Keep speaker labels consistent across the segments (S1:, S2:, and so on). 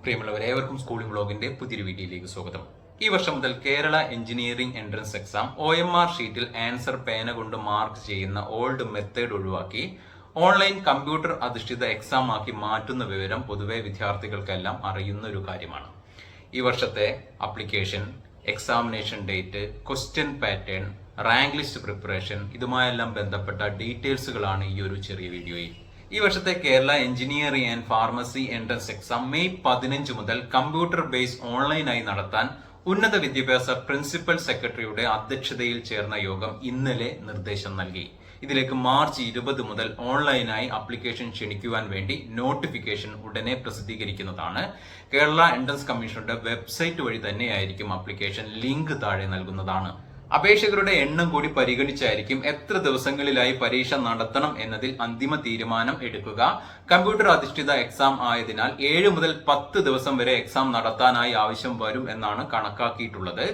S1: പ്രിയമുള്ളവരെ, ഏവർക്കും സ്കൂളിംഗ് ബ്ലോഗിന്റെ പുതിയൊരു വീഡിയോയിലേക്ക് സ്വാഗതം. ഈ വർഷം മുതൽ Kerala engineering entrance exam OMR ഷീറ്റിൽ ആൻസർ പേന കൊണ്ട് മാർക്ക് ചെയ്യുന്ന ഓൾഡ് മെത്തേഡ് ഒഴിവാക്കി ഓൺലൈൻ കമ്പ്യൂട്ടർ അധിഷ്ഠിത എക്സാം ആക്കി മാറ്റുന്ന വിവരം പൊതുവെ വിദ്യാർത്ഥികൾക്കെല്ലാം അറിയുന്ന ഒരു കാര്യമാണ്. ഈ വർഷത്തെ application, examination date, question pattern, rank list preparation ഇതുമായെല്ലാം ബന്ധപ്പെട്ട ഡീറ്റെയിൽസുകളാണ് ഈ ഒരു ചെറിയ വീഡിയോയിൽ. ഈ വർഷത്തെ Kerala engineering and pharmacy entrance exam May 15 മുതൽ കമ്പ്യൂട്ടർ ബേസ് ഓൺലൈനായി നടത്താൻ ഉന്നത വിദ്യാഭ്യാസ പ്രിൻസിപ്പൽ സെക്രട്ടറിയുടെ അധ്യക്ഷതയിൽ ചേർന്ന യോഗം ഇന്നലെ നിർദ്ദേശം നൽകി. ഇതിലേക്ക് മാർച്ച് 20 മുതൽ ഓൺലൈനായി അപ്ലിക്കേഷൻ ക്ഷണിക്കുവാൻ വേണ്ടി നോട്ടിഫിക്കേഷൻ ഉടനെ പ്രസിദ്ധീകരിക്കുന്നതാണ്. കേരള എൻട്രൻസ് കമ്മീഷനുടെ വെബ്സൈറ്റ് വഴി തന്നെയായിരിക്കും അപ്ലിക്കേഷൻ ലിങ്ക് താഴെ നൽകുന്നതാണ്. അപേക്ഷകരുടെ എണ്ണം കൂടി പരിഗണിച്ചായിരിക്കും എത്ര ദിവസങ്ങളിലായി പരീക്ഷ നടത്തണം എന്നതിൽ അന്തിമ തീരുമാനം എടുക്കുക. കമ്പ്യൂട്ടർ അധിഷ്ഠിത എക്സാം ആയതിനാൽ 7 മുതൽ 10 ദിവസം വരെ എക്സാം നടത്താനായി ആവശ്യം വരും എന്നാണ് കണക്കാക്കിയിട്ടുള്ളത്.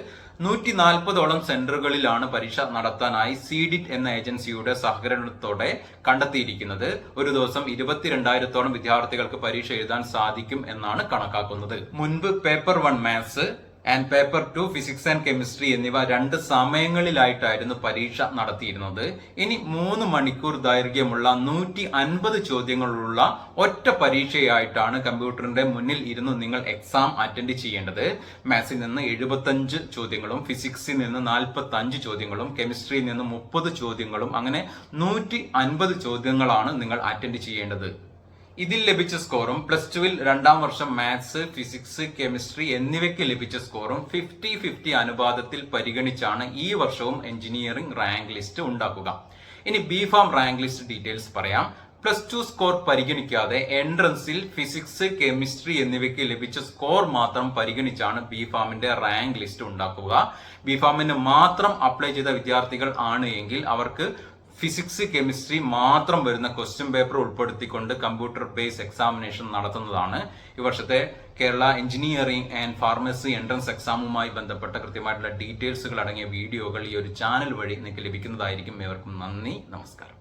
S1: 140ഓളം സെന്ററുകളിലാണ് പരീക്ഷ നടത്താനായി CDIT എന്ന ഏജൻസിയുടെ സഹകരണത്തോടെ കണ്ടെത്തിയിരിക്കുന്നത്. ഒരു ദിവസം 22,000ഓളം വിദ്യാർത്ഥികൾക്ക് പരീക്ഷ എഴുതാൻ സാധിക്കും എന്നാണ് കണക്കാക്കുന്നത്. മുൻപ് paper 1 maths and paper 2 physics and chemistry എന്നിവ 2 സമയങ്ങളിലായിട്ടായിരുന്നു പരീക്ഷ നടത്തിയിരുന്നത്. ഇനി 3 മണിക്കൂർ ദൈർഘ്യമുള്ള 150 ചോദ്യങ്ങളുള്ള ഒറ്റ പരീക്ഷയായിട്ടാണ് കമ്പ്യൂട്ടറിന്റെ മുന്നിൽ ഇരുന്ന് നിങ്ങൾ എക്സാം അറ്റൻഡ് ചെയ്യേണ്ടത്. മാത്സിൽ നിന്ന് 75 ചോദ്യങ്ങളും, ഫിസിക്സിൽ നിന്ന് 45 ചോദ്യങ്ങളും, കെമിസ്ട്രിയിൽ നിന്ന് 30 ചോദ്യങ്ങളും, അങ്ങനെ 150 ചോദ്യങ്ങളാണ് നിങ്ങൾ അറ്റൻഡ് ചെയ്യേണ്ടത്. ഇതിൽ ലഭിച്ച സ്കോറും +2 രണ്ടാം വർഷം മാത്സ്, ഫിസിക്സ്, കെമിസ്ട്രി എന്നിവയ്ക്ക് ലഭിച്ച സ്കോറും 50-50 അനുപാതത്തിൽ പരിഗണിച്ചാണ് ഈ വർഷവും എഞ്ചിനീയറിംഗ് റാങ്ക് ലിസ്റ്റ് ഉണ്ടാക്കുക. ഇനി ബിഫാം റാങ്ക് ലിസ്റ്റ് ഡീറ്റെയിൽസ് പറയാം. +2 സ്കോർ പരിഗണിക്കാതെ എൻട്രൻസിൽ ഫിസിക്സ്, കെമിസ്ട്രി എന്നിവയ്ക്ക് ലഭിച്ച സ്കോർ മാത്രം പരിഗണിച്ചാണ് ബിഫാമിന്റെ റാങ്ക് ലിസ്റ്റ് ഉണ്ടാക്കുക. ബിഫാമിന് മാത്രം അപ്ലൈ ചെയ്ത വിദ്യാർത്ഥികൾ ആണ് എങ്കിൽ അവർക്ക് ഫിസിക്സ്, കെമിസ്ട്രി മാത്രം വരുന്ന ക്വസ്റ്റ്യൻ പേപ്പർ ഉൾപ്പെടുത്തിക്കൊണ്ട് കമ്പ്യൂട്ടർ ബേസ് എക്സാമിനേഷൻ നടത്തുന്നതാണ്. ഈ വർഷത്തെ Kerala engineering and pharmacy entrance എക്സാമുമായി ബന്ധപ്പെട്ട കൃത്യമായിട്ടുള്ള ഡീറ്റെയിൽസുകൾ അടങ്ങിയ വീഡിയോകൾ ഈ ഒരു ചാനൽ വഴി നിങ്ങൾക്ക് ലഭിക്കുന്നതായിരിക്കും. ഏവർക്കും നന്ദി, നമസ്കാരം.